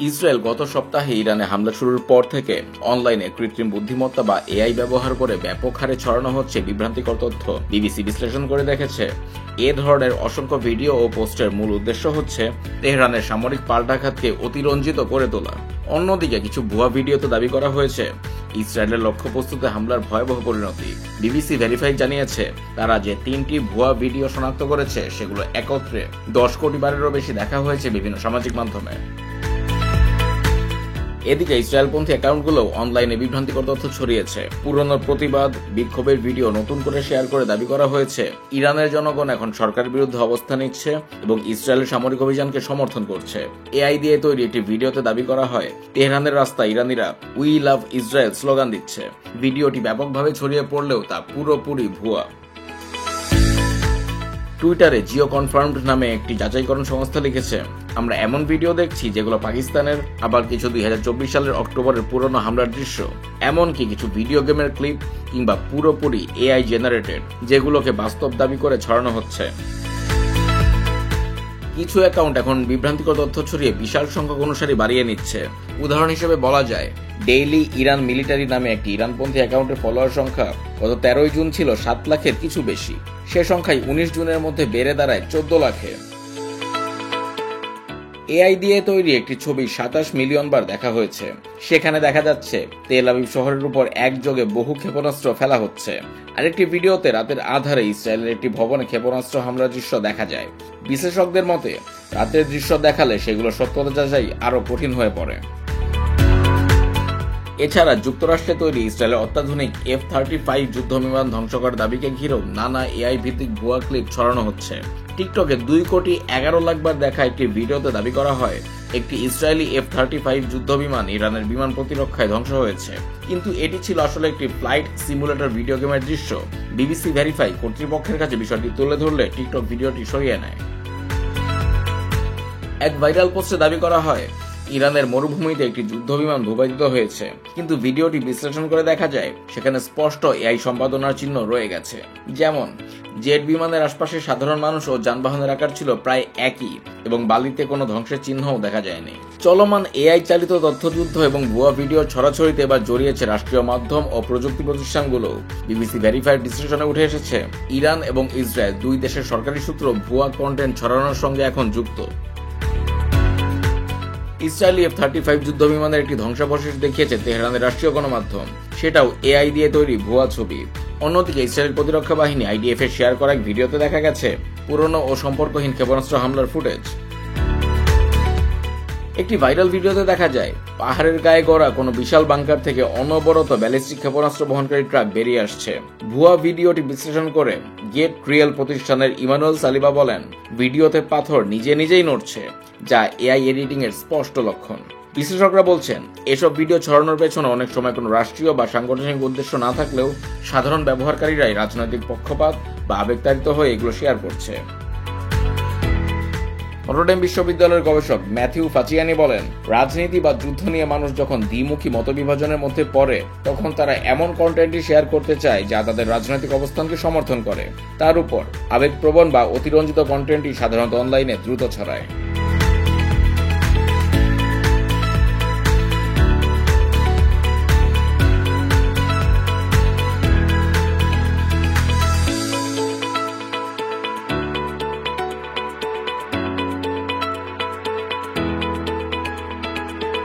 Israel গত সপ্তাহে ইরানে হামলা শুরুর পর থেকে অনলাইনে কৃত্রিম বুদ্ধিমত্তা বা এআই ব্যবহার করে ব্যাপক হারে ছড়ানো হচ্ছে বিভ্রান্তিকর তথ্য। বিবিসি বিশ্লেষণ করে দেখেছে, এ ধরনের অসংখ্য ভিডিও ও পোস্টের মূল উদ্দেশ্য হচ্ছে তেহরানের সামরিক পাল্টাঘাতকে অতিরঞ্জিত করে তোলা। অন্যদিকে কিছু ভুয়া ভিডিওতে দাবি করা হয়েছে ইসরায়েলের লক্ষ্যবস্তুতে হামলার ভয়াবহ পরিণতি। বিবিসি ভেরিফাই জানিয়েছে, তারা যে 3টি ভুয়া ভিডিও শনাক্ত করেছে সেগুলো একত্রে 10 কোটি বারেরও বেশি দেখা হয়েছে বিভিন্ন সামাজিক মাধ্যমে। এদিকে ইসরায়েলপন্থী অ্যাকাউন্টগুলো অনলাইনে বিভ্রান্তিকর তথ্য ছড়িয়েছে। পুরনো প্রতিবাদ, বিক্ষোভের ভিডিও নতুন করে শেয়ার করে দাবি করা হয়েছে ইরানের জনগণ এখন সরকারের বিরুদ্ধে অবস্থান নিচ্ছে এবং ইসরায়েলের সামরিক অভিযানকে সমর্থন করছে। এআই দিয়ে তৈরি একটি ভিডিওতে দাবি করা হয় তেহরানের রাস্তায় ইরানিরা উই লাভ ইসরায়েল স্লোগান দিচ্ছে। ভিডিওটি ব্যাপকভাবে ছড়িয়ে পড়লেও তা পুরোপুরি ভুয়া। টুইটারে জিও কনফার্মড নামে একটি যাচাইকরণ সংস্থা লিখেছে, আমরা এমন ভিডিও দেখছি যেগুলো পাকিস্তানের, আবার কিছু 2024 সালের অক্টোবরের পুরনো হামলার দৃশ্য, এমনকি কিছু ভিডিও গেমের ক্লিপ কিংবা পুরোপুরি এআই জেনারেটেড, যেগুলোকে বাস্তব দাবি করে ছড়ানো হচ্ছে। কিছু অ্যাকাউন্ট এখন বিভ্রান্তিকর তথ্য ছড়িয়ে বিশাল সংখ্যক অনুসারী বাড়িয়ে নিচ্ছে। উদাহরণ হিসেবে বলা যায়, ডেইলি ইরান মিলিটারি নামে একটি ইরানপন্থী অ্যাকাউন্টের ফলোয়ার সংখ্যা গত 13 জুন ছিল 7 লাখের কিছু বেশি। সে সংখ্যায় 19 জুনের মধ্যে বেড়ে দাঁড়ায় 14 লাখে। এআই দিয়ে তৈরি একটি ছবি 27 মিলিয়ন বার দেখা হয়েছে। সেখানে দেখা যাচ্ছে তেল আবিব শহরের উপর একযোগে বহু ক্ষেপণাস্ত্র ফেলা হচ্ছে। আরেকটি ভিডিওতে রাতের আধারে ইসরায়েলের একটি ভবনে ক্ষেপণাস্ত্র হামলার দৃশ্য দেখা যায়। বিশেষজ্ঞদের মতে, রাতের দৃশ্য দেখালে সেগুলো সত্যতা যাচাই আরো কঠিন হয়ে পড়ে। এছাড়া যুক্তরাষ্ট্রে তৈরি ইসরায়েলের অত্যাধুনিক F-35 যুদ্ধ বিমান ধ্বংস করার দাবিকে ঘিরেও নানা এআই ভিত্তিক ভুয়া ক্লিপ ছড়ানো হচ্ছে। টিকটকে 2,11,00,000 বার দেখা একটি ভিডিওতে দাবি করা হয় একটি ইসরায়েলি F-35 যুদ্ধ বিমান ইরানের বিমান প্রতিরক্ষায় ধ্বংস হয়েছে, কিন্তু এটি ছিল আসলে একটি ফ্লাইট সিমুলেটর ভিডিও গেমের দৃশ্য। বিবিসি ভেরিফাই কর্তৃপক্ষের কাছে বিষয়টি তুলে ধরলে টিকটক ভিডিওটি সরিয়ে নেয়। এক ভাইরাল পোস্টে দাবি করা হয় ইরানের মরুভূমিতে একটি যুদ্ধ বিমান ভূপাতিত হয়েছে, কিন্তু ভিডিওটি বিশ্লেষণ করে দেখা যায় সেখানে স্পষ্ট এআই সম্পাদনার চিহ্ন রয়ে গেছে। যেমন, জেট বিমানের আশপাশে সাধারণ মানুষ ও যানবাহনের আকার ছিল প্রায় একই এবং বালিতে কোনো ধ্বংসের চিহ্নও দেখা যায়নি। চলমান এআই চালিত তথ্যযুদ্ধ এবং ভুয়া ভিডিও ছড়াছড়িতে এবার জড়িয়েছে রাষ্ট্রীয় মাধ্যম ও প্রযুক্তি প্রতিষ্ঠানগুলো। বিবিসি ভেরিফাইড বিশ্লেষণে উঠে এসেছে, ইরান এবং ইসরায়েল দুই দেশের সরকারি সূত্র ভুয়া কন্টেন্ট ছড়ানোর সঙ্গে এখন যুক্ত। ইসরায়েলি F-35 যুদ্ধ বিমানের একটি ধ্বংসাবশেষ দেখিয়েছে তেহরানের রাষ্ট্রীয় গণমাধ্যম, সেটাও এআই দিয়ে তৈরি ভুয়া ছবি। অন্যদিকে ইসরায়েল প্রতিরক্ষা বাহিনী IDF এর শেয়ার করা এক ভিডিওতে দেখা গেছে পুরনো ও সম্পর্কহীন ক্ষেপণাস্ত্র হামলার ফুটেজ। একটি ভাইরাল ভিডিওতে দেখা যায় পাহাড়ের গায়ে গড়া কোনো বিশাল বাংকার থেকে অনবরত ব্যালিস্টিক ক্ষেপণাস্ত্র বহনকারী ট্রাক বেরিয়ে আসছে। ভুয়া ভিডিওটি বিশ্লেষণ করে গেট রিয়েল প্রতিষ্ঠানের ইমানুয়েল সালিবা বলেন, ভিডিওতে পাথর নিজে নিজেই নড়ছে, যা এআই এডিটিং এর স্পষ্ট লক্ষণ। বিশ্লেষকরা বলছেন, এসব ভিডিও ছড়ানোর পেছনে অনেক সময় কোনো রাষ্ট্রীয় বা সাংগঠনিক উদ্দেশ্য না থাকলেও সাধারণ ব্যবহারকারীরাই রাজনৈতিক পক্ষপাত বা আবেগতাড়িত হয়ে এগুলো শেয়ার করছে। নটরডেম বিশ্ববিদ্যালয়ের গবেষক ম্যাথিউ ফাচিয়ানি বলেন, রাজনীতি বা যুদ্ধ নিয়ে মানুষ যখন দ্বিমুখী মতবিভাজনের মধ্যে পড়ে তখন তারা এমন কন্টেন্টই শেয়ার করতে চায় যা তাদের রাজনৈতিক অবস্থানকে সমর্থন করে। তার উপর আবেগপ্রবণ বা অতিরঞ্জিত কন্টেন্টই সাধারণত অনলাইনে দ্রুত ছড়ায়।